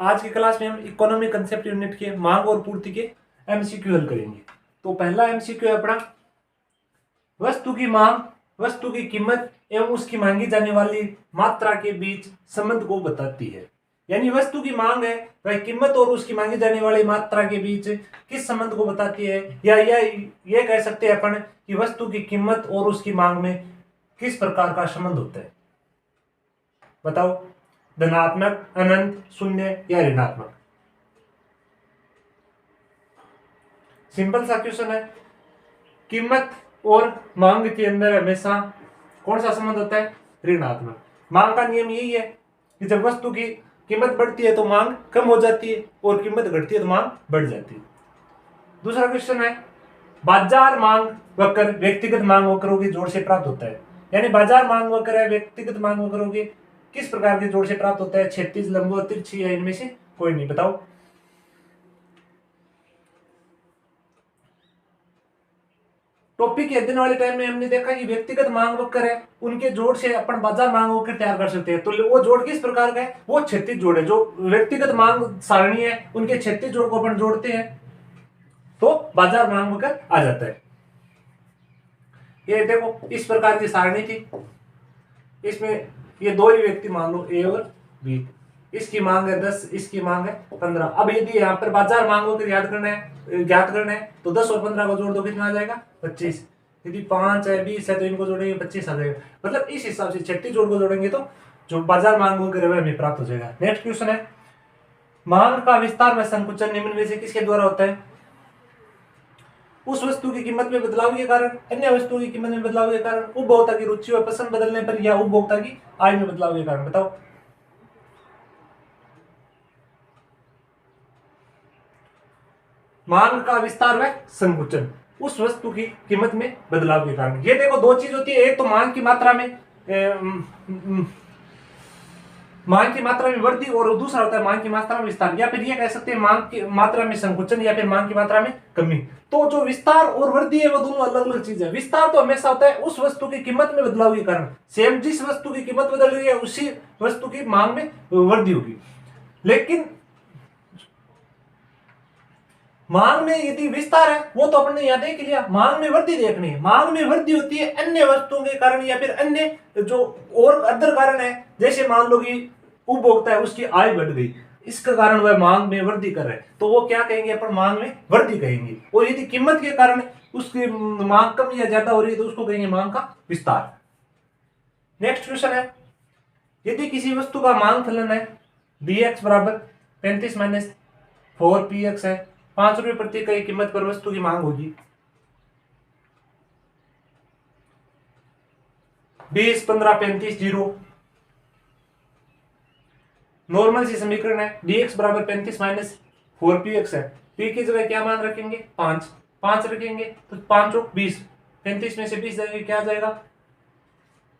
आज की क्लास में हम इकोनॉमिक कंसेप्ट यूनिट के मांग और पूर्ति के एमसीक्यू हल करेंगे। तो पहला एमसीक्यू है अपना, वस्तु की मांग वस्तु की कीमत एवं उसकी मांगी जाने वाली मात्रा के बीच संबंध को बताती है। यानी वस्तु की मांग है वह कीमत और उसकी मांगी जाने वाली मात्रा के बीच किस संबंध को बताती है, या ये कह सकते हैं अपन कि वस्तु की कीमत और उसकी मांग में किस प्रकार का संबंध होता है। बताओ, धनात्मक, अनंत, शून्य या ऋणात्मक। सिंपल सा क्वेश्चन है। कीमत और मांग के अंदर हमेशा कौन सा संबंध होता है? ऋणात्मक। मांग का नियम यही है कि जब वस्तु की कीमत बढ़ती है तो मांग कम हो जाती है और कीमत घटती है तो मांग बढ़ जाती है। दूसरा क्वेश्चन है, बाजार मांग वक्र व्यक्तिगत मांग वक्रों के जोड़ से प्राप्त होता है। यानी बाजार मांग वक्र है व्यक्तिगत मांग वक्रों के किस प्रकार के जोड़ से प्राप्त होता है? क्षैतिज, लंबवत, तिरछी या इनमें से कोई नहीं। बताओ। टॉपिक के अध्ययन वाले टाइम में हमने देखा कि व्यक्तिगत मांग वक्र है उनके जोड़ से अपन बाजार मांग वक्र तैयार कर सकते हैं। तो वो जोड़ किस प्रकार का है? वो क्षैतिज जोड़ है। जो व्यक्तिगत मांग सारणी है उनके क्षैतिज जोड़ को अपन जोड़ते हैं तो बाजार मांग वक्र आ जाता है। ये देखो, इस प्रकार की सारणी थी। इसमें ये दो ही व्यक्ति मान लो, ए और बी। इसकी मांग है 10, इसकी मांग है 15। अब यदि यहाँ पर बाजार मांग वक्र ज्ञात करना है तो 10 और 15 को जोड़ दो, कितना आ जाएगा? 25। यदि 5 है, 20 है तो इनको जोड़ेंगे 25 आ जाएगा। मतलब इस हिसाब से 36 जोड़ को जोड़ेंगे तो जो बाजार मांग वक्र है हमें प्राप्त हो जाएगा। नेक्स्ट क्वेश्चन है, मांग का विस्तार व संकुचन निम्न में से किसके द्वारा होता है? उस वस्तु की कीमत में बदलाव के कारण, अन्य वस्तुओं की कीमत में बदलाव के कारण, उपभोक्ता की रुचि और पसंद बदलने पर, या उपभोक्ता की आय में बदलाव के कारण। बताओ। मांग का विस्तार व संकुचन उस वस्तु की कीमत में बदलाव के कारण। ये देखो, दो चीज होती है। एक तो मांग की मात्रा में वृद्धि और दूसरा होता है मांग की मात्रा में विस्तार, या फिर ये कह सकते हैं मांग की मात्रा में संकुचन या फिर मांग की मात्रा में कमी। तो जो विस्तार और वृद्धि है वो दोनों अलग अलग चीज है। विस्तार तो हमेशा होता है उस वस्तु की कीमत में बदलाव के कारण। सेम जिस वस्तु की कीमत बदल रही है उसी वस्तु की मांग में वृद्धि होगी। लेकिन मांग में यदि विस्तार है वो तो अपने यहां देख लिया। मांग में वृद्धि देखनी है। मांग में वृद्धि होती है अन्य वस्तुओं के कारण या फिर अन्य जो और अदर कारण है। जैसे मान लो कि उपभोक्ता है, उसकी आय बढ़ गई, इसका कारण वह मांग में वृद्धि कर रहे हैं तो वो क्या कहेंगे? अपन मांग में वृद्धि कहेंगे। और यदि कीमत के कारण उसकी मांग कम या ज्यादा हो रही है तो उसको कहेंगे मांग का विस्तार। नेक्स्ट क्वेश्चन है, यदि किसी वस्तु का मांग फलन है dx बराबर 35 माइनस 4px है, 5 रुपए प्रति इकाई कीमत पर वस्तु की मांग होगी 20, 15, 35, 0। नॉर्मल सी समीकरण है, dx बराबर 35 माइनस 4px है। p की जगह क्या मान रखेंगे? 5 रखेंगे तो 5 और 20, 35 में से 20 जाएंगे, क्या आ जाएगा?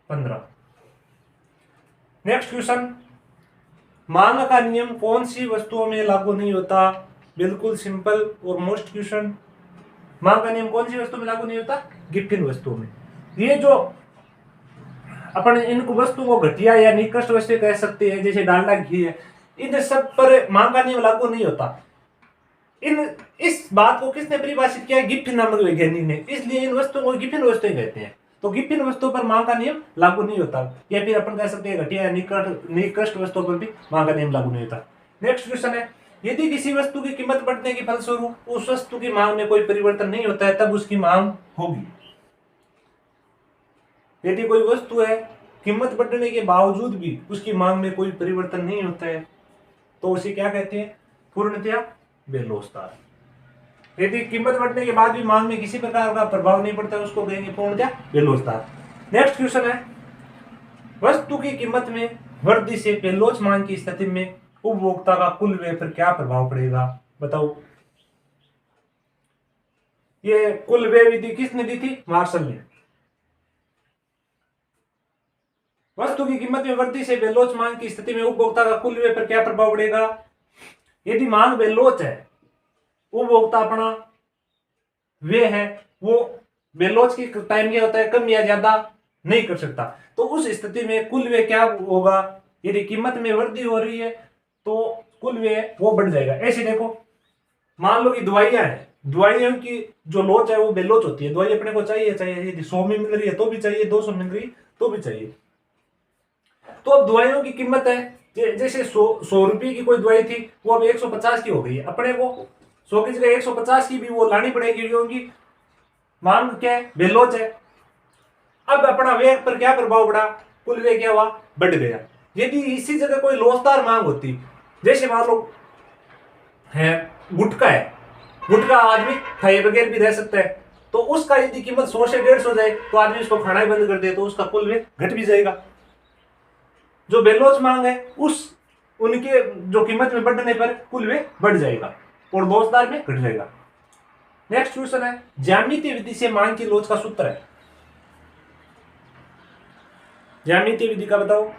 15। नेक्स्ट क्वेश्चन, मांग का नियम कौन सी वस्तुओं में लागू नहीं होता? बिल्कुल सिंपल और मोस्ट क्वेश्चन। मांग का नियम कौन सी वस्तु में लागू नहीं होता? गिफ्टिन वस्तुओं में। ये जो अपन इन वस्तुओं को घटिया या निकृष्ट वस्तु कह सकते हैं, जैसे डालडा, घी है, इन सब पर मांग का नियम लागू नहीं होता। इस बात को किसने परिभाषित किया है? गिफ्टिन नामक वैज्ञानिक ने। इसलिए इन वस्तुओं को गिफ्टिन वस्तुएं कहते हैं। तो गिफ्टिन वस्तुओं पर मांग का नियम लागू नहीं होता, या फिर अपन कह सकते हैं घटिया या निकृष्ट वस्तुओं पर भी मांग का नियम लागू नहीं होता। नेक्स्ट क्वेश्चन है, यदि किसी वस्तु की कीमत बढ़ने के फलस्वरूप उस वस्तु की मांग में कोई परिवर्तन नहीं होता है तब उसकी मांग होगी। यदि कोई वस्तु है, कीमत बढ़ने के बावजूद भी उसकी मांग में कोई परिवर्तन नहीं होता है तो उसे क्या कहते हैं? पूर्णतया बेलोस्तार। यदि कीमत बढ़ने के बाद भी मांग में किसी प्रकार का प्रभाव नहीं पड़ता है उसको कहेंगे पूर्णतया बेलोस्तार। नेक्स्ट क्वेश्चन है, वस्तु की कीमत में वृद्धि से बेलोच मांग की स्थिति में उपभोक्ता का कुल व्यय पर क्या प्रभाव पड़ेगा? बताओ। ये कुल व्यय विधि किसने दी थी? मार्शल ने। वस्तु की कीमत में वृद्धि से बेलोच मांग की स्थिति में उपभोक्ता का कुल व्यय पर क्या प्रभाव पड़ेगा? यदि मांग बेलोच है, उपभोक्ता अपना व्यय है वो बेलोच की टाइम क्या होता है? कम या ज्यादा नहीं कर सकता। तो उस स्थिति में कुल व्यय क्या होगा? यदि कीमत में वृद्धि हो रही है तो कुल व्यय वो बढ़ जाएगा। ऐसे देखो, मान लो कि दवाइयां हैं, दवाइयों की जो लोच है वो बेलोच होती है। दवाई अपने को चाहिए चाहिए, यदि 100 में मिल रही है तो भी चाहिए, 200 मिल रही तो भी चाहिए। तो अब दवाइयों की कीमत है, जैसे 100 रुपये की कोई दवाई थी वो अब 150 की हो गई है। अपने को 100 की जगह 150 की भी वो लानी पड़ेगी, क्योंकि मांग क्या है, बेलोच है। अब अपना व्यय पर क्या प्रभाव पड़ा, कुल व्यय क्या हुआ, बढ़ गया। यदि इसी जगह कोई लोचदार मांग होती, जैसे मान लो है गुटखा है, गुटखा आदमी खाए बगैर भी रह सकता है, तो उसका यदि कीमत 100 से 150 जाए तो आदमी उसको खाना ही बंद कर दे, तो उसका कुल व्यय घट भी जाएगा। जो बेलोच मांग है उस उनके जो कीमत में बढ़ने पर कुल व्यय बढ़ जाएगा और लोचदार में घट जाएगा। नेक्स्ट क्वेश्चन है, ज्यामितीय विधि से मांग की लोच का सूत्र है। ज्यामितीय विधि का बताओ।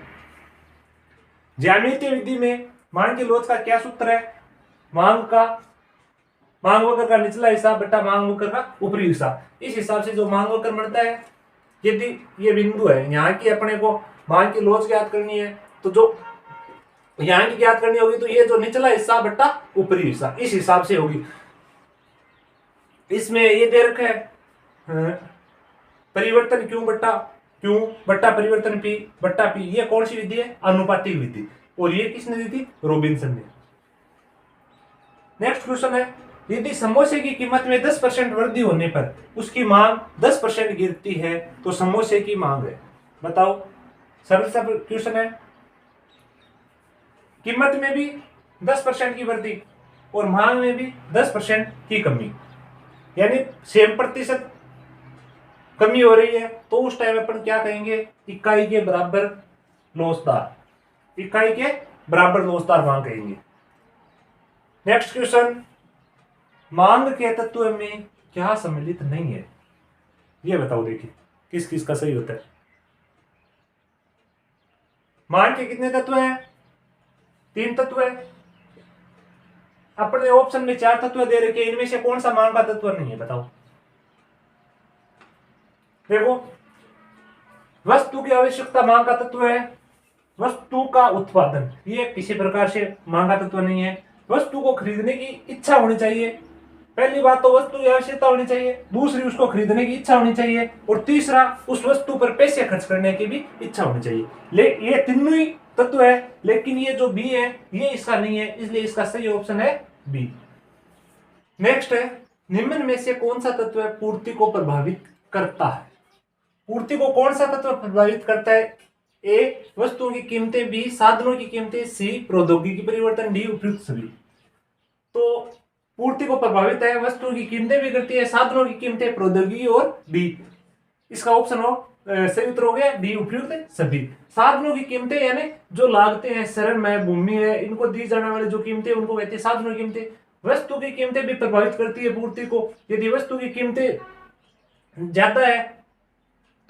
ज्यामितीय विधि में मांग की लोच का क्या सूत्र है, मांग वक्र का निचला हिस्सा बटा मांग वक्र का ऊपरी हिस्सा। इस हिसाब से जो मांग वक्र बनता है, यदि ये बिंदु है, यहाँ की अपने को मांग की लोच ज्ञात करनी है, तो जो यहाँ की ज्ञात करनी होगी तो ये जो निचला हिस्सा बटा ऊपरी हिस्सा, इस हिसाब से होगी। इसमें ये दे रखा है परिवर्तन क्यू बट्टा परिवर्तन पी बट्टा पी। ये कौन सी विधि है, अनुपातिक विधि, और ये किसने दी थी, रॉबिन्सन ने। नेक्स्ट क्वेश्चन है, यदि समोसे की कीमत में 10% वृद्धि होने पर उसकी मांग 10% गिरती है तो समोसे की मांग है। बताओ, सरल सा क्वेश्चन है। कीमत में भी 10% की वृद्धि और मांग में भी 10% की कमी, यानी 6% कमी हो रही है, तो उस टाइम अपन क्या कहेंगे, इकाई के बराबर लोचदार, इकाई के बराबर लोचदार मांग कहेंगे। नेक्स्ट क्वेश्चन, मांग के तत्व में क्या सम्मिलित नहीं है, ये बताओ। देखिए किस किस का सही होता है। मांग के कितने तत्व हैं, 3 तत्व है। अपने ऑप्शन में 4 तत्व दे रखे, इनमें से कौन सा मांग का तत्व नहीं है, बताओ। देखो, वस्तु की आवश्यकता मांग का तत्व है। वस्तु का उत्पादन ये किसी प्रकार से मांग का तत्व नहीं है। वस्तु को खरीदने की इच्छा होनी चाहिए, पहली बात तो वस्तु की आवश्यकता होनी चाहिए, दूसरी उसको खरीदने की इच्छा होनी चाहिए, और तीसरा उस वस्तु पर पैसे खर्च करने की भी इच्छा होनी चाहिए। ये तीनों ही तत्व है, लेकिन ये जो बी है ये इसका नहीं है, इसलिए इसका सही ऑप्शन है बी। नेक्स्ट है, निम्न में से कौन सा तत्व पूर्ति को प्रभावित करता है। पूर्ति को कौन सा तत्व प्रभावित करता है, ए वस्तुओं की कीमतें, बी साधनों की कीमतें, सी प्रौद्योगिकी परिवर्तन, डी उपयुक्त सभी। तो पूर्ति को प्रभावित है, वस्तुओं की कीमतें भी करती है, साधनों की कीमतें, प्रौद्योगिकी, और डी। इसका ऑप्शन हो सही उत्तर हो गया डी उपयुक्त सभी। साधनों की कीमतें यानी जो लागतें हैं, श्रम है, भूमि है, इनको दी जाने वाली जो कीमतें उनको कहते हैं साधनों की कीमतें। वस्तु की कीमतें भी प्रभावित करती है पूर्ति को। यदि वस्तु की कीमतें ज्यादा है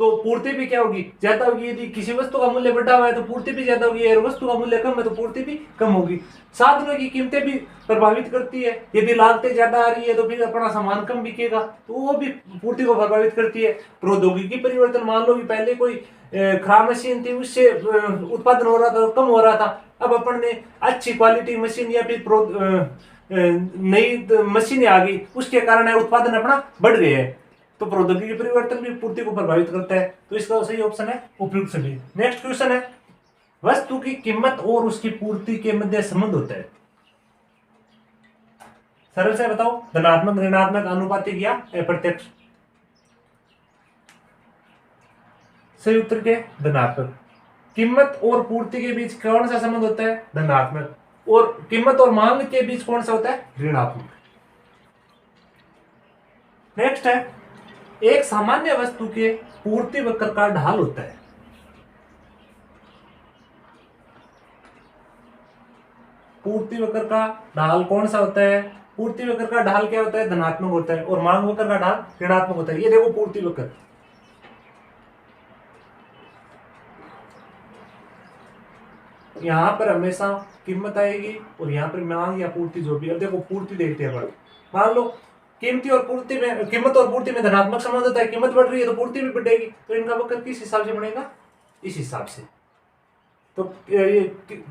तो पूर्ति भी क्या होगी, ज्यादा होगी। यदि किसी वस्तु का मूल्य बढ़ा हुआ है तो पूर्ति भी ज्यादा होगी, और वस्तु का मूल्य कम है तो पूर्ति भी कम होगी। साधनों की कीमतें भी प्रभावित करती है, यदि लागतें ज्यादा आ रही है तो फिर अपना सामान कम बिकेगा, तो वो भी पूर्ति को प्रभावित करती है। प्रौद्योगिकी परिवर्तन, मान लो कि पहले कोई खराब मशीन थी, उससे उत्पादन हो रहा था, कम हो रहा था, अब अपन ने अच्छी क्वालिटी मशीन या फिर नई मशीनें आ गई, उसके कारण उत्पादन अपना बढ़ गया है। तो प्रौद्योगिकी परिवर्तन भी पूर्ति को प्रभावित करता है, तो इसका सही ऑप्शन है उपयुक्त सभी। नेक्स्ट क्वेश्चन है, वस्तु की कीमत और उसकी पूर्ति के मध्य संबंध होता है। सरल से बताओ, धनात्मक, ऋणात्मक, आनुपातिक या अप्रत्यक्ष। सही उत्तर के धनात्मक। कीमत और पूर्ति के बीच कौन सा संबंध होता है, धनात्मक। और कीमत और मांग के बीच कौन सा होता है, ऋणात्मक। नेक्स्ट है, एक सामान्य वस्तु के पूर्ति वक्र का ढाल होता है। पूर्ति वक्र का ढाल कौन सा होता है, पूर्ति वक्र का ढाल क्या होता है, धनात्मक होता है, और मांग वक्र का ढाल ऋणात्मक होता है। ये देखो पूर्ति वक्र, यहां पर हमेशा कीमत आएगी और यहां पर मांग या पूर्ति जो भी। अब देखो पूर्ति देखते हैं, मान लो कीमत और पूर्ति में धनात्मक संबंध होता है, कीमत बढ़ रही है तो पूर्ति भी बढ़ेगी, तो इनका वक्र किस हिसाब से बनेगा, इस हिसाब से। तो ये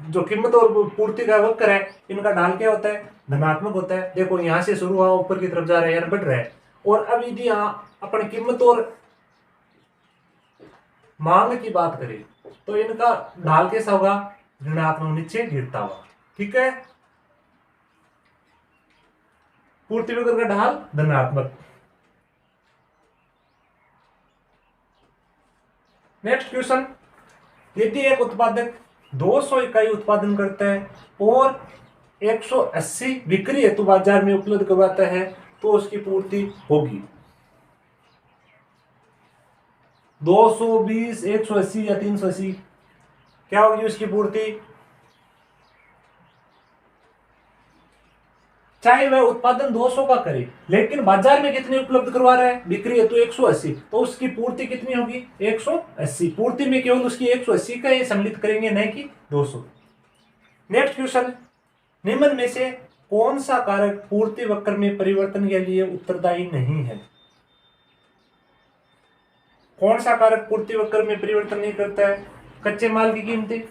जो कीमत और पूर्ति का वक्र है, इनका ढाल क्या होता है, धनात्मक होता है। देखो यहाँ से शुरू हुआ, ऊपर की तरफ जा रहा है यार, बढ़ रहा है। और अब यदि यहाँ अपन कीमत और मांग की बात करें तो इनका ढाल कैसा होगा, ऋणात्मक, नीचे गिरता हुआ। ठीक है, पूर्ति वक्र का ढाल धनात्मक। नेक्स्ट क्वेश्चन, यदि एक उत्पादक 200 इकाई उत्पादन करता है और 180 बिक्री हेतु बाजार में उपलब्ध करवाता है तो उसकी पूर्ति होगी 220, 180 या 380, क्या होगी उसकी पूर्ति। चाहे वह उत्पादन 200 का करे लेकिन बाजार में कितनी उपलब्ध करवा रहा है, बिक्री है तो 180, तो उसकी पूर्ति कितनी होगी, 180। पूर्ति में केवल उसकी 180 का ही सम्मिलित करेंगे, नहीं कि 200। नेक्स्ट क्वेश्चन, निम्न में से कौन सा कारक पूर्ति वक्र में परिवर्तन के लिए उत्तरदायी नहीं है। कौन सा कारक पूर्ति वक्र में परिवर्तन नहीं करता है, कच्चे माल की कीमतें,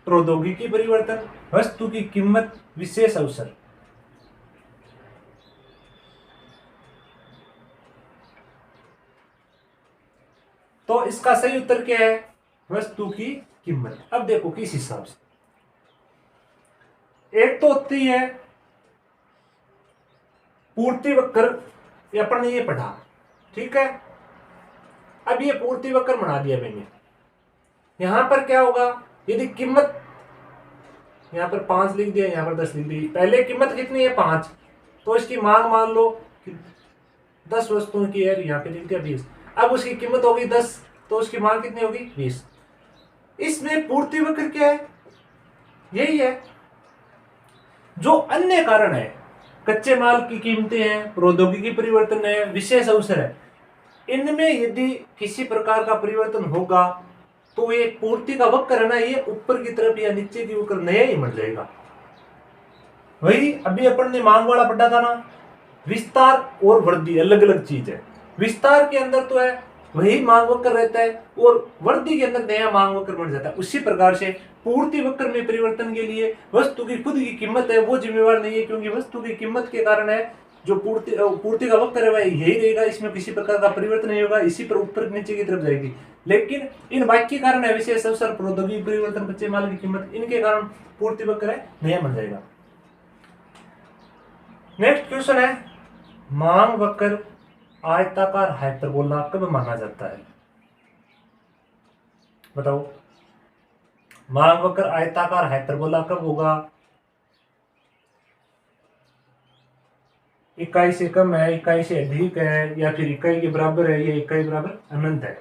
प्रौद्योगिकी परिवर्तन, वस्तु की कीमत, विशेष अवसर। तो इसका सही उत्तर क्या है, वस्तु की कीमत। अब देखो किस हिसाब से, एक तो होती है पूर्ति वक्र, ये अपन ने ये पढ़ा, ठीक है। अब ये पूर्ति वक्र बना दिया मैंने, यहां पर क्या होगा, यदि कीमत यहां पर 5 लिख दिया, यहां पर 10 लिख दी, पहले कीमत कितनी है 5, तो इसकी मांग मान लो कि 10 वस्तुओं की है, यहां पे लिख दिया 20। अब उसकी कीमत होगी 10, तो उसकी मांग कितनी होगी 20। इसमें पूर्ति वक्र क्या है, यही है। जो अन्य कारण है, कच्चे माल की कीमतें हैं, प्रौद्योगिकी परिवर्तन है, विशेष अवसर है, इनमें यदि किसी प्रकार का परिवर्तन होगा तो ये पूर्ति का वक्र है ना, ये ऊपर की तरफ या नीचे की वक्र नया ही बन जाएगा। वही अभी अपन ने मांग वाला पढ़ा था ना, विस्तार और वृद्धि अलग अलग चीज है। विस्तार के अंदर तो है वही मांग वक्र रहता है और वृद्धि के अंदर नया मांग वक्र बन जाता है। उसी प्रकार से पूर्ति वक्र में परिवर्तन के लिए वस्तु की खुद की कीमत है वो जिम्मेवार नहीं है, क्योंकि वस्तु की कीमत के कारण है जो पूर्ति का वक्र है वह यही रहेगा, इसमें किसी प्रकार का परिवर्तन नहीं होगा, इसी पर ऊपर नीचे की तरफ जाएगी। लेकिन इन बाकी कारण है, विशेष अवसर, प्रौद्योगिकी परिवर्तन, कच्चे माल की कीमत, इनके कारण पूर्ति वक्र है नया बन जाएगा। नेक्स्ट क्वेश्चन है, मांग वक्र आयताकार हाइपरबोला कब माना जाता है, बताओ। मांग वक्र आयताकार हाइपरबोला कब होगा, इकाई से कम है, इकाई से अधिक है, या फिर इकाई के बराबर है, या इकाई बराबर अनंत है।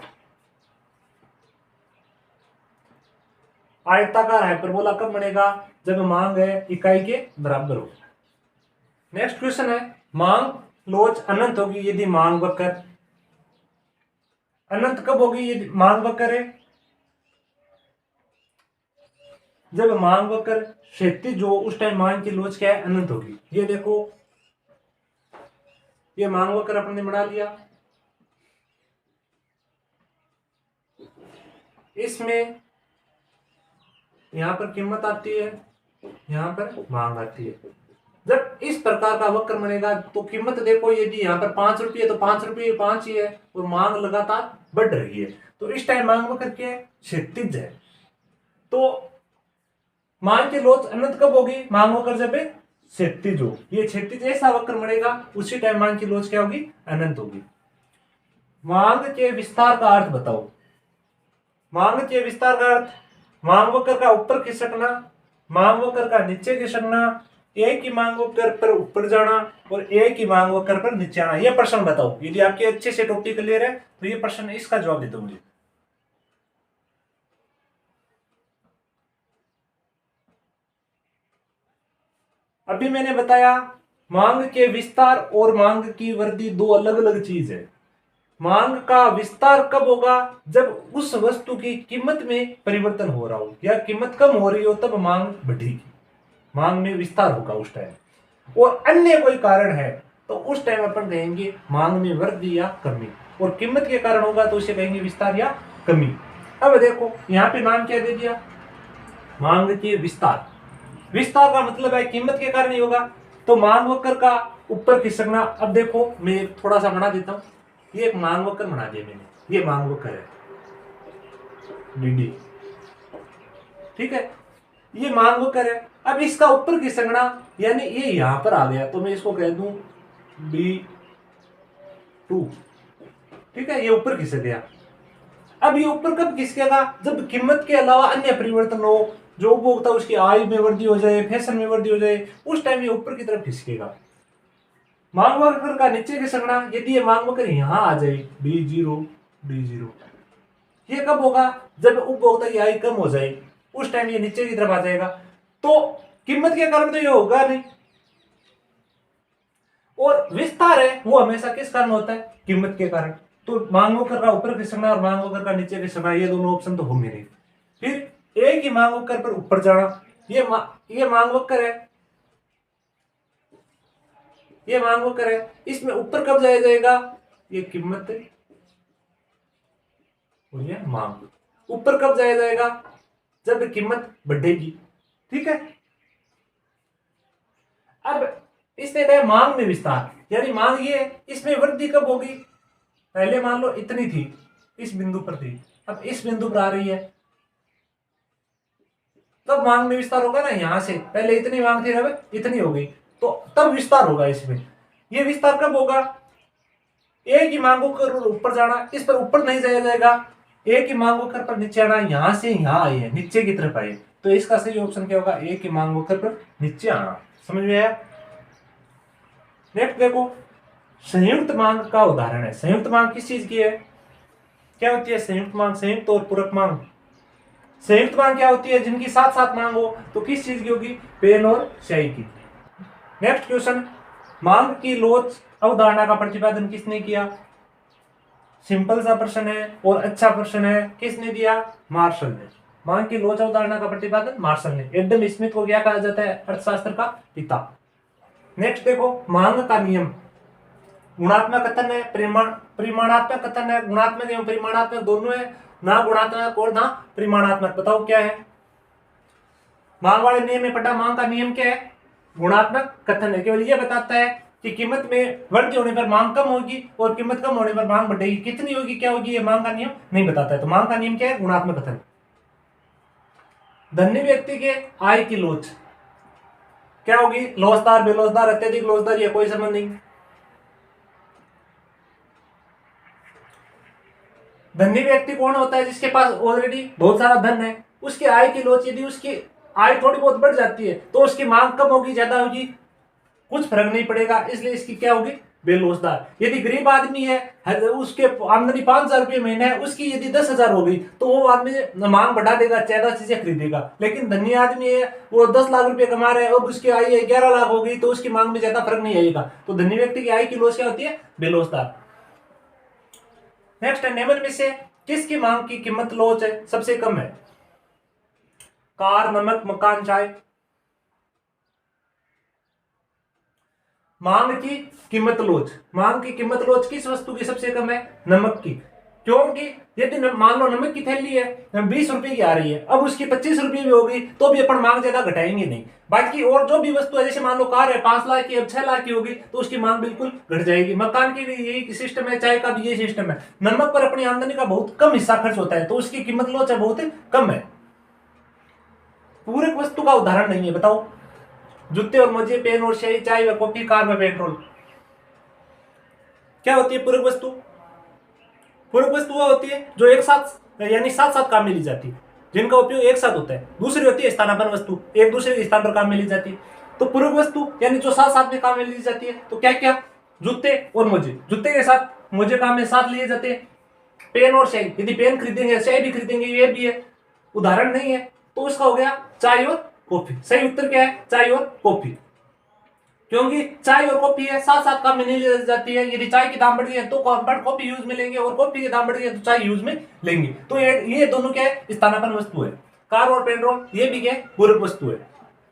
आयताकार हाइपरबोला कब बनेगा, जब मांग है इकाई के बराबर हो। नेक्स्ट क्वेश्चन है, मांग लोच अनंत होगी यदि मांग वक्र अनंत कब होगी, यदि मांग वक्र है जब मांग वक्र क्षैतिज हो, उस टाइम मांग की लोच क्या है, अनंत होगी। ये देखो, ये मांग वक्र अपन ने बना लिया, इसमें यहां पर कीमत आती है, यहां पर मांग आती है। जब इस प्रकार का वक्र बनेगा तो कीमत देखो, यदि यहाँ पर 5 रुपये तो 5 रुपये 5 ही है, और मांग लगातार बढ़ रही है, तो इस टाइम मांग वक्र क्या है, क्षैतिज है। तो मांग की लोच अनंत कब होगी, मांग वक्र जब क्षैतिज हो, ये क्षैतिज ऐसा वक्र बनेगा, उसी टाइम मांग की लोच क्या होगी, अनंत होगी। मांग के विस्तार का अर्थ बताओ। मांग के विस्तार का अर्थ, मांग वक्र का ऊपर खिसकना, मांग वक्र का नीचे खिसकना, एक ही मांग वक्र पर ऊपर जाना और एक ही मांग वक्र पर नीचे आना। ये प्रश्न बताओ, यदि आपके अच्छे से टॉपिक क्लियर है तो ये प्रश्न, इसका जवाब दे दो मुझे। अभी मैंने बताया मांग के विस्तार और मांग की वृद्धि दो अलग अलग चीज है। मांग का विस्तार कब होगा, जब उस वस्तु की कीमत में परिवर्तन हो रहा हो या कीमत कम हो रही हो, तब मांग बढ़ेगी, मांग में विस्तार होगा उस टाइम। और अन्य कोई कारण है तो उस टाइम अपन कहेंगे मांग में वृद्धि या कमी, और कीमत के कारण होगा तो उसे कहेंगे विस्तार या कमी। अब देखो यहाँ पे नाम क्या दे दिया, मांग के विस्तार। विस्तार का मतलब है कीमत के कारण ही होगा। तो मांग वक्र का ऊपर खिसकना, अब देखो मैं थोड़ा सा बना देता हूं, ये एक मांग वक्र बना दिया मैंने, ये मांग वक्र है डीडी, ठीक है, ये मांग वक्र है। अब इसका ऊपर खिसकना यानी ये यहां पर आ गया, तो मैं इसको कह दूं B2, ठीक है, ये ऊपर खिसक गया। अब ये ऊपर कब खिसकेगा, जब कीमत के अलावा अन्य परिवर्तन हो, जो उपभोक्ता उसकी आय में वृद्धि हो जाए, फैशन में वृद्धि हो जाए, उस टाइम ये ऊपर की तरफ खिसकेगा। मांग वक्र का नीचे खिसकना, यदि ये मांग वक्र यहां आ जाए B0 D0, ये कब होगा, जब उपभोक्ता की आय कम हो जाए, उस टाइम ये नीचे की तरफ आ जाएगा। तो कीमत के कारण तो ये होगा नहीं। और विस्तार है वो हमेशा किस कारण होता है, कीमत के कारण। तो मांग वक्र का ऊपर खिसकना और मांग वक्र का नीचे खिसकना, ये दोनों ऑप्शन तो होंगे नहीं। फिर एक ही मांग वक्र पर ऊपर जाना, ये मांग वक्र है, ये मांग वक्र है, इसमें ऊपर कब जाया जाएगा, ये कीमत और ये मांग, ऊपर कब जाया जाएगा, जब कीमत बढ़ेगी, ठीक है। अब इसने कहा मांग में विस्तार, यानी मांग ये है, इसमें वृद्धि कब होगी, पहले मान लो इतनी थी, इस बिंदु पर थी, अब इस बिंदु पर आ रही है, तब मांग में विस्तार होगा ना। यहां से पहले इतनी मांग थी, अब इतनी हो गई, तो तब विस्तार होगा इसमें। ये विस्तार कब होगा, एक ही मांगों कर ऊपर जाना, इस पर ऊपर नहीं जाया जाएगा, एक ही मांगों कर पर नीचे आना, यहां से यहां आए है, नीचे की तरफ आए, तो इसका सही ऑप्शन क्या होगा, एक ही मांगों कर पर नीचे आना। समझ में आया। नेक्स्ट देखो, संयुक्त मांग का उदाहरण है। संयुक्त मांग किस चीज की है, क्या होती है संयुक्त मांग, संयुक्त और पूरक मांग। संयुक्त मांग क्या होती है, जिनकी साथ साथ मांग हो, तो किस चीज की होगी, पेन और स्याही की। नेक्स्ट क्वेश्चन, मांग की लोच अवधारणा का प्रतिपादन किसने किया। सिंपल सा प्रश्न है और अच्छा प्रश्न है, किसने दिया, मार्शल ने। मांग की लोच अवधारणा का प्रतिपादन मार्शल ने। एडम स्मिथ को क्या कहा जाता है, अर्थशास्त्र का पिता। नेक्स्ट देखो, मांग का नियम गुणात्मक कथन है, परिमाणात्मक कथन है, गुणात्मक एवं परिमाणात्मक दोनों है, ना गुणात्मक और ना परिमाणात्मक। बताओ क्या है, मांग वाले नियम में पढ़ा, मांग का नियम क्या है, गुणात्मक कथन है, केवल ये बताता है कि कीमत में वृद्धि होने पर मांग कम होगी और कीमत कम होने पर मांग बढ़ेगी, कितनी होगी क्या होगी, ये मांग का नियम नहीं बताता है। तो मांग का नियम क्या है, गुणात्मक कथन। धनी व्यक्ति के आय की लोच क्या होगी, लोचदार, बेलोचदार, अत्यधिक लोचदार, ये कोई संबंध नहीं। धनी व्यक्ति कौन होता है, जिसके पास ऑलरेडी बहुत सारा धन है, उसकी आय की लोच, यदि उसकी आय थोड़ी बहुत बढ़ जाती है तो उसकी मांग कम होगी, ज्यादा होगी, कुछ फर्क नहीं पड़ेगा, इसलिए इसकी क्या होगी, बेलोचदार। यदि गरीब आदमी है, उसके आमदनी 5,000 रुपये महीना है, उसकी यदि 10,000 हो गई तो वो आदमी मांग बढ़ा देगा, ज्यादा चीजें खरीदेगा। लेकिन धनी आदमी है, वो 10 लाख रुपए कमा रहे हैं और उसकी आय 11 लाख हो गई, तो उसकी मांग में ज्यादा फर्क नहीं आएगा। तो धनी व्यक्ति की आय की लोच क्या होती है, बेलोचदार। नेक्स्ट है, निम्न में से किसकी मांग की कीमत लोच है, सबसे कम है। कार, नमक, मकान, चाय। मांग की कीमत लोच, मांग की कीमत लोच किस वस्तु की सबसे कम है, नमक की। क्योंकि यदि मान लो नमक की थैली है 20 रुपए की आ रही है, अब उसकी 25 रुपए भी होगी तो भी अपन मांग ज्यादा घटाएंगे नहीं। बाकी और जो भी वस्तु है, जैसे मान लो कार है 5 लाख की, अब 6 लाख की होगी तो उसकी मांग बिल्कुल घट जाएगी। मकान की भी यही सिस्टम है, चाय का भी यही सिस्टम है। नमक पर अपनी आमदनी का बहुत कम हिस्सा खर्च होता है, तो उसकी कीमत लोच बहुत कम है। पूरक वस्तु का उदाहरण नहीं है, बताओ। जूते और मोजे, पेन और स्याही, चाय व कॉफी, कार व पेट्रोल। क्या होती है पूरक वस्तु, पूरक वस्तु वो होती है जो एक साथ यानी साथ साथ काम में ली जाती है, जिनका उपयोग एक साथ होता है। दूसरी होती है स्थानापन्न वस्तु, एक दूसरे के स्थान पर काम में ली जाती है। तो पूरक वस्तु यानी जो साथ साथ में काम में ली जाती है, तो क्या क्या, जूते और मोजे, जूते के साथ मोजे काम में साथ लिए जाते हैं। पेन और स्याही, यदि पेन खरीदेंगे स्याही भी खरीदेंगे, ये भी है। उदाहरण नहीं है तो उसका हो गया चाय और कॉफी। सही उत्तर क्या है, चाय और कॉफी, क्योंकि चाय और कॉफी है साथ साथ काम में नहीं ली जाती है। यदि चाय के दाम बढ़ गए तो कॉफी यूज में लेंगे, और कॉफी के दाम बढ़ गए तो चाय यूज में लेंगे। तो ये दोनों क्या है, स्थानापन्न वस्तु है। कार और पेट्रोल ये भी क्या है, पूरक वस्तु है।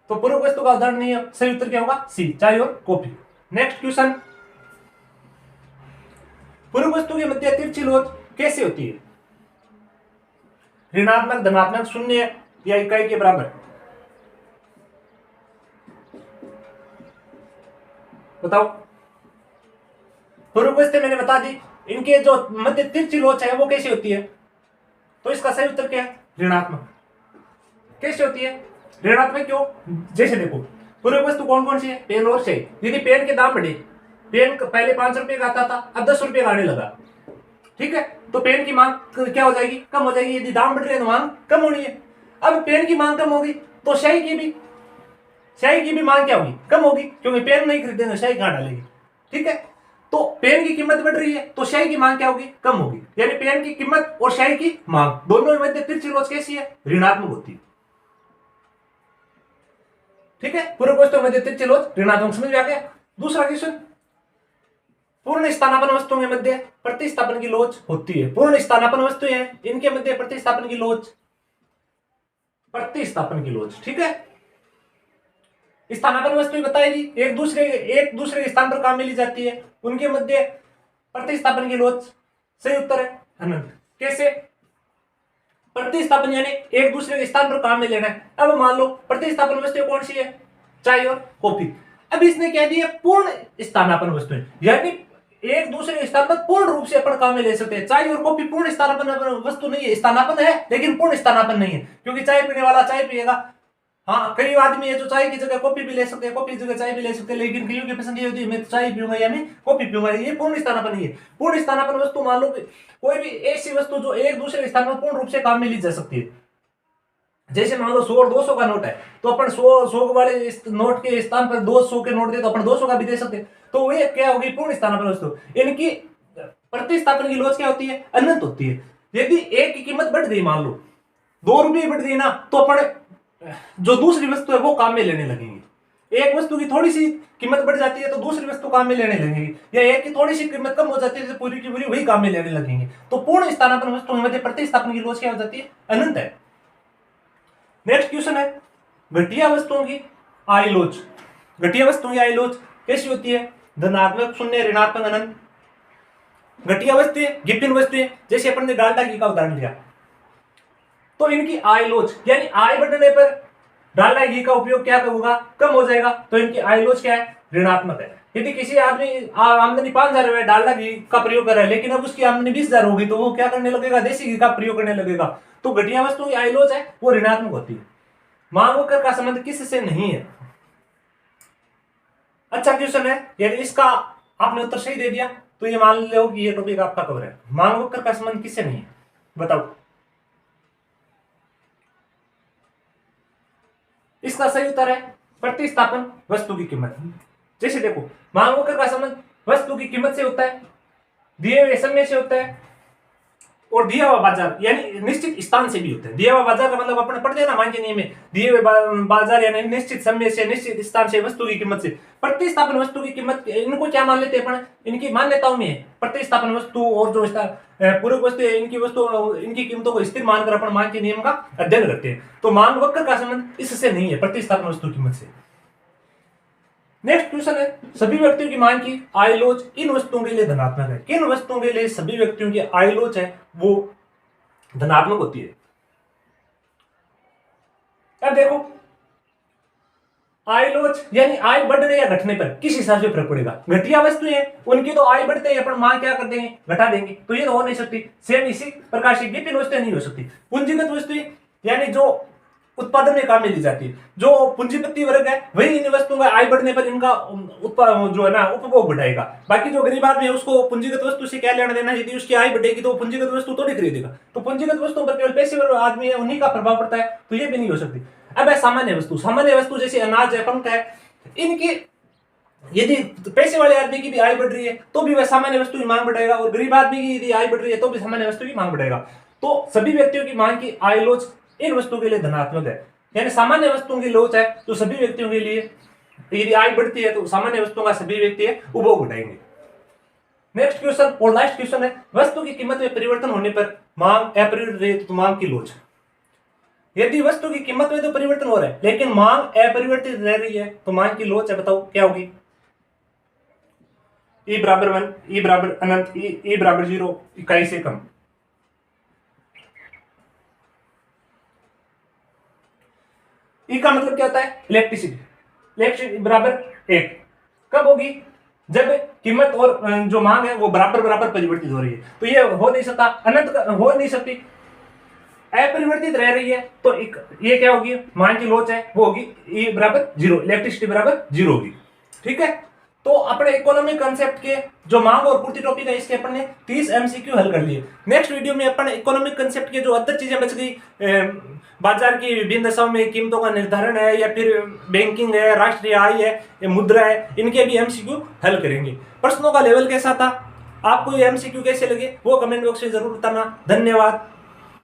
तो पूरक वस्तु का उदाहरण नहीं है, सही उत्तर क्या होगा, सी, चाय और कॉफी। नेक्स्ट क्वेश्चन, पूरक वस्तु के मध्य तिरछी लोच कैसे होती है, ऋणात्मक, धनात्मक, शून्य या इकाई के बराबर। बताओ। पूर्व अवस्था मैंने बता दी। इनके जो मध्य तिरछी लोच है वो कैसी होती है? तो इसका सही उत्तर क्या है? ऋणात्मक। कैसे होती है ऋणात्मक? क्यों? जैसे देखो, पूर्व वस्तु कौन कौन सी है? पेन और स्याही। यदि पेन के दाम बढ़े, पेन पहले 5 रुपए का आता था, अब 10 रुपए का आने लगा, ठीक है, तो पेन की मांग क्या हो जाएगी? कम हो जाएगी। यदि दाम बढ़ रहे हैं तो मांग कम होनी है। अब पेन की मांग कम होगी तो स्याही की भी मांग क्या होगी? कम होगी, क्योंकि पेन नहीं खरीदेंगे, स्याही कहां डालेगी, ठीक है। तो पेन की कीमत बढ़ रही है तो स्याही की मांग क्या होगी? कम होगी। यानी पेन की कीमत और स्याही की मांग दोनों में मध्य तिरछी लोच कैसी है? ऋणात्मक होती है, ठीक है। पूर्व वस्तु मध्य तिरछी लोच ऋणात्मक। समझ में आ गया? दूसरा क्वेश्चन, पूर्ण स्थानापन्न वस्तुओं के मध्य प्रतिस्थापन की लोच होती है। पूर्ण स्थानापन्न वस्तुएं हैं, इनके मध्य प्रतिस्थापन की लोच ठीक है। स्थानापन्न वस्तुएं बताएगी एक दूसरे के स्थान पर काम में ली जाती है, उनके मध्य प्रतिस्थापन की लोच। सही उत्तर है अनंत। कैसे? प्रतिस्थापन यानी एक दूसरे के स्थान पर काम में लेना है। अब मान लो प्रतिस्थापन वस्तुएं कौन सी है? चाय और कॉफी। अब इसने क्या दिया? पूर्ण स्थानापन्न वस्तुएं, यानी एक दूसरे के स्थान पर पूर्ण रूप से अपन काम में ले सकते हैं। चाय और कॉफी पूर्ण स्थानापन्न वस्तु नहीं है, स्थानापन्न है लेकिन पूर्ण स्थानापन्न नहीं है, क्योंकि चाय पीने वाला चाय पिएगा। हाँ, कई आदमी है जो चाय की जगह कॉफी भी ले सकते हैं, कॉफी की जगह चाय भी ले सकते हैं, लेकिन कईयों की पसंद ये होती है मैं चाय पीऊंगा या मैं कॉफी पीऊंगा। ये पूर्ण स्थानापन्न नहीं है। पूर्ण स्थानापन्न वस्तु मान लो कोई भी ऐसी वस्तु जो एक दूसरे स्थान पर पूर्ण रूप से काम में ली जा सकती है। जैसे मान लो 100 और 200 का नोट है, तो अपन 100 वाले नोट के स्थान पर 200 के नोट दे तो अपन 200 का भी दे सकते हैं। तो वे क्या होगी? पूर्ण स्थानापन्न वस्तु। इनकी प्रतिस्थापन की लोच क्या होती है? अनंत होती है। यदि एक की कीमत बढ़ गई, मान लो 2 रुपये बढ़ गई ना, तो अपन जो दूसरी वस्तु है वो काम में लेने लगेंगे। एक वस्तु की थोड़ी सी कीमत बढ़ जाती है तो दूसरी वस्तु काम में लेने लगेंगे, या एक की थोड़ी सी कीमत कम हो जाती है तो पूरी की पूरी वही काम में लेने लगेंगे। तो पूर्ण स्थानापन्न वस्तु में प्रतिस्थापन की लोच क्या हो जाती है? अनंत है। नेक्स्ट क्वेश्चन है, घटिया वस्तुओं की आई लोच। घटिया वस्तुओं की आई लोच कैसी होती है? धनात्मक, शून्य, ऋणात्मक, अनंत। घटिया वस्तुएं, गिफ्टिंग वस्तुएं, जैसे अपन ने डाल्डा घी का उदाहरण लिया, तो इनकी आय लोच यानी आय बढ़ने पर डाल्डा घी का उपयोग क्या होगा? कम हो जाएगा। तो इनकी आय लोच क्या है? ऋणात्मक है। यदि किसी आदमी आमदनी 5,000 है, डाल्डा घी का प्रयोग कर रहा है, लेकिन अब उसकी आमदनी 20,000 होगी, तो वो क्या करने लगेगा? देसी घी का प्रयोग करने लगेगा। तो घटिया वस्तुओं की आय लोच है वो ऋणात्मक होती है। मांग व कर का संबंध किससे नहीं है। अच्छा क्वेश्चन है, यदि इसका आपने उत्तर सही दे दिया तो ये मान लो कि ये टॉपिक आपका कवर है। मांग व कर का संबंध किससे नहीं है? बताओ। इसका सही उत्तर है प्रतिस्थापन वस्तु की कीमत। जैसे देखो, मांग व कर का संबंध वस्तु की कीमत से होता है, दिए हुए समय से होता है, और दिया हुआ बाजार यानी निश्चित स्थान से भी होता है। दिया हुआ बाजार का मतलब अपने पढ़ते हैं ना मांग के नियम में, दिए हुए बाजार यानी निश्चित समय से, निश्चित स्थान से, वस्तु की कीमत से। प्रतिस्थापन वस्तु की कीमत, इनको क्या मान लेते हैं अपन? इनकी मान्यताओं में है प्रतिस्थापन वस्तु और जो पूरक वस्तु है, इनकी कीमतों को स्थिर मानकर अपन मांग के नियम का अध्ययन करते हैं। तो मांग वक्र का संबंध इससे नहीं है, प्रतिस्थापन वस्तु कीमत से। नेक्स्ट क्वेश्चन है, सभी व्यक्तियों की मांग की आय लोच इन वस्तुओं के लिए धनात्मक है। किन वस्तुओं के लिए सभी व्यक्तियों की आय लोच है वो धनात्मक होती है? अब देखो, आय लोच यानी आय बढ़ने या घटने पर किस हिसाब से फर्क पड़ेगा। घटिया वस्तुएं हैं, उनकी तो आय बढ़ते ही अपन मांग क्या कर देंगे? घटा देंगे, तो ये तो हो नहीं सकती। सेम इसी प्रकार से विभिन्न वस्तुएं नहीं हो सकती। पूंजीगत वस्तुएं यानी जो उत्पादन में काम में ली जाती है, जो पूंजीपति वर्ग है, वही इन वस्तुओं का आय बढ़ने पर इनका जो है ना उपभोग बढ़ाएगा। बाकी जो गरीब आदमी है उसको पूंजीगत वस्तु से क्या लेना देना? यदि उसकी आय बढ़ेगी तो पूंजीगत वस्तु तो नहीं खरीदेगा। तो पूंजीगत वस्तुओं पर केवल पेशेवर आदमी है उन्हीं का प्रभाव पड़ता है, तो ये भी नहीं हो सकती। अब है सामान्य वस्तु जैसे अनाज है, पंख है, इनकी यदि पैसे वाले आदमी की भी आय बढ़ रही है तो भी वह सामान्य वस्तु की मांग बढ़ाएगा, और गरीब आदमी की यदि आय बढ़ रही है तो भी सामान्य वस्तु की मांग बढ़ाएगा। तो सभी व्यक्तियों की मांग की आय लोच इन वस्तुओं के लिए धनात्मक है। यानी सामान्य वस्तुओं की लोच है तो सभी व्यक्तियों के लिए, यदि आय बढ़ती है तो सामान्य वस्तुओं का सभी व्यक्ति उपभोग बढ़ाएंगे। नेक्स्ट क्वेश्चन और लास्ट क्वेश्चन है, वस्तु की कीमत में परिवर्तन होने पर मांग अपरिवर्तित रहे तो मांग की लोच। यदि वस्तु की कीमत में तो परिवर्तन हो रहा है लेकिन मांग अपरिवर्तित रह रही है तो मांग की लोच है। बताओ क्या होगी? E बराबर 1, E बराबर अनंत, E बराबर 0, इकाई से कम। E का मतलब क्या होता है? इलेक्ट्रिसिटी। इलेक्ट्रिसिटी बराबर 1 कब होगी? जब कीमत और जो मांग है वो बराबर बराबर परिवर्तित हो रही है। तो ये हो नहीं सकता, अनंत हो नहीं सकती, अपरिवर्तित रह रही है। तो ये क्या होगी, मांग की लोच है वो होगी E बराबर 0, इलेक्ट्रिसिटी बराबर 0 होगी। ठीक है, तो अपने इकोनॉमिक कंसेप्ट के जो मांग और पूर्ति टॉपिक है इसके अपन ने 30 एमसीक्यू हल कर लिए। नेक्स्ट वीडियो में अपन इकोनॉमिक कंसेप्ट के जो अदर चीजें बच गई, बाजार की विभिन्न दशाओं में कीमतों का निर्धारण है, या फिर बैंकिंग है, राष्ट्रीय आय है, या मुद्रा है, इनके भी एमसीक्यू हल करेंगे। प्रश्नों का लेवल कैसा था, आपको ये एमसीक्यू कैसे लगे वो कमेंट बॉक्स में जरूर बताना। धन्यवाद।